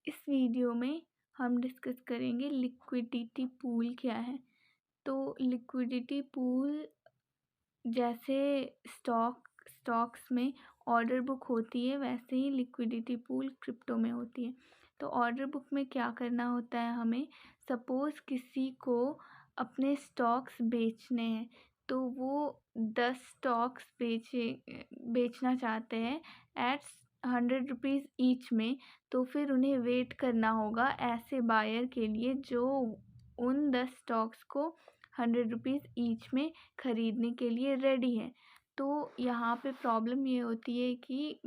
इस वीडियो में हम डिस्कस करेंगे लिक्विडिटी पूल क्या है। तो लिक्विडिटी पूल जैसे स्टॉक्स में ऑर्डर बुक होती है, वैसे ही लिक्विडिटी पूल क्रिप्टो में होती है। तो ऑर्डर बुक में क्या करना होता है हमें, सपोज़ किसी को अपने स्टॉक्स बेचने हैं, तो वो 10 स्टॉक्स बेचना चाहते हैं एट 100 रुपीज़ ईच में। तो फिर उन्हें वेट करना होगा ऐसे बायर के लिए जो उन 10 स्टॉक्स को 100 रुपीज़ ईच में ख़रीदने के लिए रेडी है। तो यहाँ पे प्रॉब्लम ये होती है कि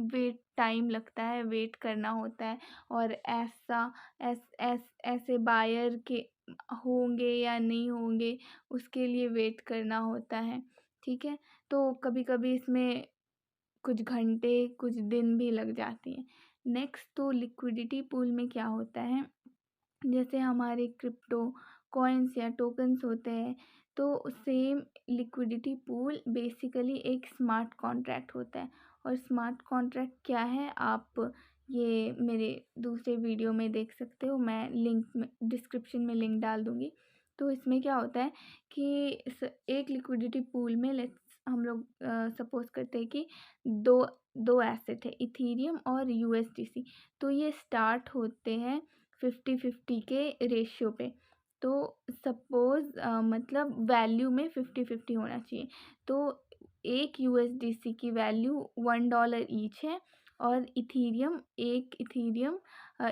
टाइम लगता है, वेट करना होता है, और ऐसे बायर के होंगे या नहीं होंगे उसके लिए वेट करना होता है, ठीक है। तो कभी कभी इसमें कुछ घंटे कुछ दिन भी लग जाती हैं। नेक्स्ट, तो लिक्विडिटी पूल में क्या होता है, जैसे हमारे क्रिप्टो कॉइन्स या टोकन्स होते हैं, तो सेम लिक्विडिटी पूल बेसिकली एक स्मार्ट कॉन्ट्रैक्ट होता है। और स्मार्ट कॉन्ट्रैक्ट क्या है, आप ये मेरे दूसरे वीडियो में देख सकते हो, मैं लिंक में डिस्क्रिप्शन में लिंक डाल दूँगी। तो इसमें क्या होता है कि एक लिक्विडिटी पूल में हम लोग सपोज करते हैं कि दो दो एसेट है, इथीरियम और यूएसडीसी। तो ये स्टार्ट होते हैं 50-50 के रेशियो पे। तो सपोज़ मतलब वैल्यू में 50-50 होना चाहिए। तो एक यूएसडीसी की वैल्यू $1 ईच है, और एक इथीरियम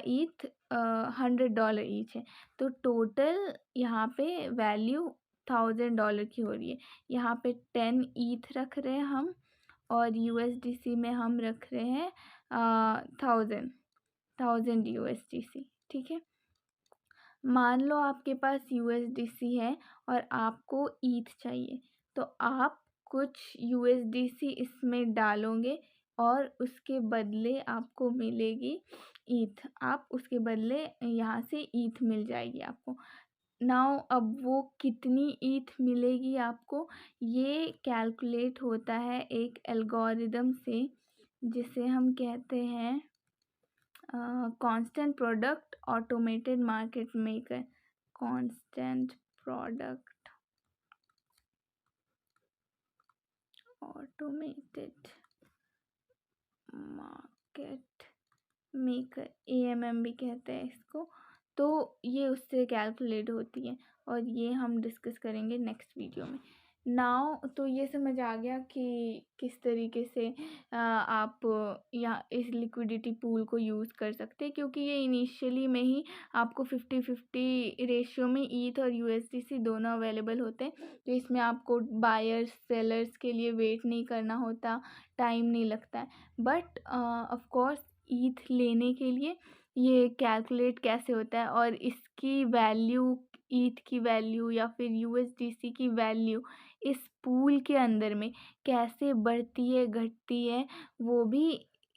ईथ $100 ईच है। तो टोटल यहाँ पे वैल्यू $1000 की हो रही है। यहाँ पे 10 ईथ रख रहे हैं हम, और यूएसडीसी में हम रख रहे हैं 1000 यूएसडीसी, ठीक है। मान लो आपके पास यूएसडीसी है और आपको ईथ चाहिए, तो आप कुछ यूएसडीसी इसमें डालोगे और उसके बदले आपको मिलेगी ईथ। आप उसके बदले यहाँ से ईथ मिल जाएगी आपको। नाउ अब वो कितनी ईथ मिलेगी आपको, ये कैलकुलेट होता है एक एल्गोरिदम से, जिसे हम कहते हैं constant product automated market maker. Constant product automated market maker, AMM भी कहते हैं इसको। तो ये उससे कैलकुलेट होती है, और ये हम डिस्कस करेंगे नेक्स्ट वीडियो में। नाउ तो ये समझ आ गया कि किस तरीके से आप या इस लिक्विडिटी पूल को यूज़ कर सकते हैं, क्योंकि ये इनिशियली में ही आपको 50-50 रेशियो में ईथ और यूएसडीसी दोनों अवेलेबल होते हैं। तो इसमें आपको बायर्स सेलर्स के लिए वेट नहीं करना होता, टाइम नहीं लगता है। बट ऑफ कोर्स ईथ लेने के लिए ये कैलकुलेट कैसे होता है, और इसकी वैल्यू, ईथ की वैल्यू या फिर यूएसडीसी की वैल्यू इस पूल के अंदर में कैसे बढ़ती है घटती है, वो भी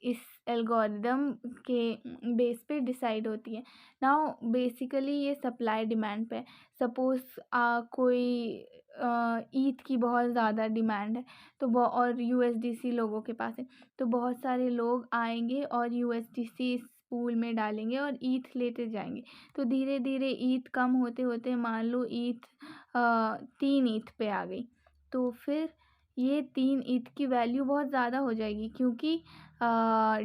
इस एल्गोरिदम के बेस पे डिसाइड होती है। नाउ बेसिकली ये सप्लाई डिमांड पे, सपोज़ कोई ईथ की बहुत ज़्यादा डिमांड है, तो और यूएसडीसी लोगों के पास है, तो बहुत सारे लोग आएंगे और यूएसडीसी इस पूल में डालेंगे और ईथ लेते जाएंगे। तो धीरे धीरे ईथ कम होते होते मान लो ईथ 3 ईथ पे आ गई, तो फिर ये 3 ईथ की वैल्यू बहुत ज़्यादा हो जाएगी, क्योंकि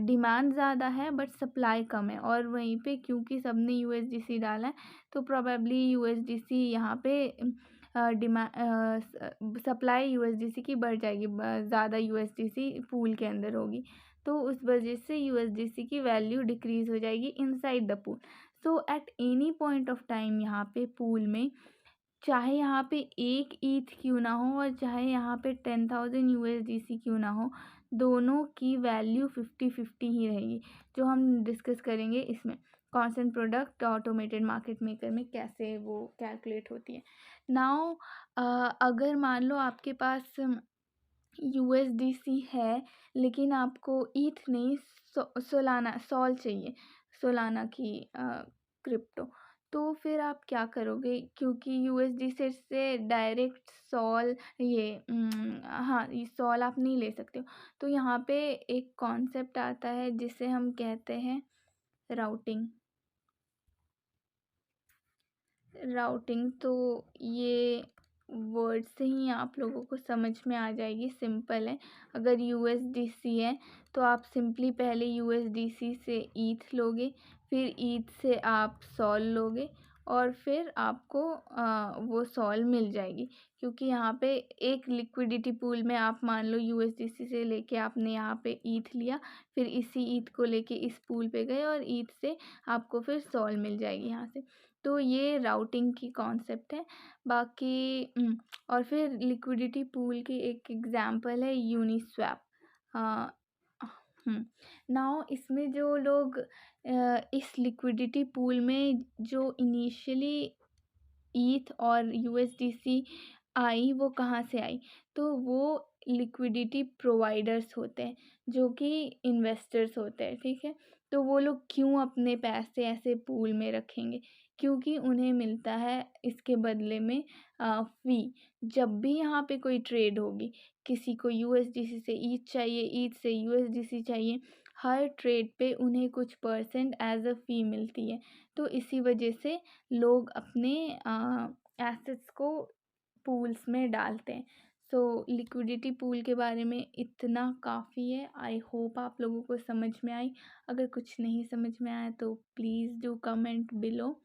डिमांड ज़्यादा है बट सप्लाई कम है। और वहीं पे क्योंकि सबने यूएसडीसी डाला है, तो प्रोबेबली यूएसडीसी यहाँ पे सप्लाई यूएसडीसी की बढ़ जाएगी, ज़्यादा यूएसडीसी पूल के अंदर होगी, तो उस वजह से यूएसडीसी की वैल्यू डिक्रीज़ हो जाएगी inside the pool. So at any point of time यहाँ पे पूल में, चाहे यहाँ पे 1 ईथ क्यों ना हो और चाहे यहाँ पे 10,000 यूएसडीसी क्यों ना हो, दोनों की वैल्यू 50-50 ही रहेगी, जो हम डिस्कस करेंगे इसमें constant product automated market maker में कैसे वो कैलकुलेट होती है। नाउ अगर मान लो आपके पास यूएसडीसी है, लेकिन आपको ईथ नहीं सोल चाहिए, सोलाना की क्रिप्टो, तो फिर आप क्या करोगे, क्योंकि यूएसडीसी से डायरेक्ट हाँ, ये सोल आप नहीं ले सकते हो। तो यहाँ पे एक कॉन्सेप्ट आता है जिसे हम कहते हैं राउटिंग। राउटिंग तो ये वर्ड से ही आप लोगों को समझ में आ जाएगी, सिंपल है। अगर यूएसडीसी है तो आप सिंपली पहले यूएसडीसी से ईथ लोगे, फिर ईथ से आप सॉल लोगे और फिर आपको वो सॉल मिल जाएगी। क्योंकि यहाँ पे एक लिक्विडिटी पूल में आप मान लो यूएसडीसी से लेके आपने यहाँ पे ईथ लिया, फिर इसी ईथ को लेके इस पूल पे गए और ईथ से आपको फिर सॉल मिल जाएगी यहाँ से। तो ये राउटिंग की कॉन्सेप्ट है। बाकी और फिर लिक्विडिटी पूल की एक एग्जांपल है यूनिस्वैप। नाउ इसमें जो लोग इस लिक्विडिटी पूल में जो इनिशियली ईथ और यूएसडीसी आई, वो कहाँ से आई? तो वो लिक्विडिटी प्रोवाइडर्स होते हैं जो कि इन्वेस्टर्स होते हैं, ठीक है। तो वो लोग क्यों अपने पैसे ऐसे पूल में रखेंगे? क्योंकि उन्हें मिलता है इसके बदले में फी। जब भी यहाँ पे कोई ट्रेड होगी, किसी को यूएसडीसी से ईथ चाहिए, ईथ से यूएसडीसी चाहिए, हर ट्रेड पे उन्हें कुछ परसेंट एज अ फी मिलती है। तो इसी वजह से लोग अपने एसेट्स को पूल्स में डालते हैं। सो लिक्विडिटी पूल के बारे में इतना काफ़ी है। आई होप आप लोगों को समझ में आई। अगर कुछ नहीं समझ में आया तो प्लीज़ डू कमेंट बिलो।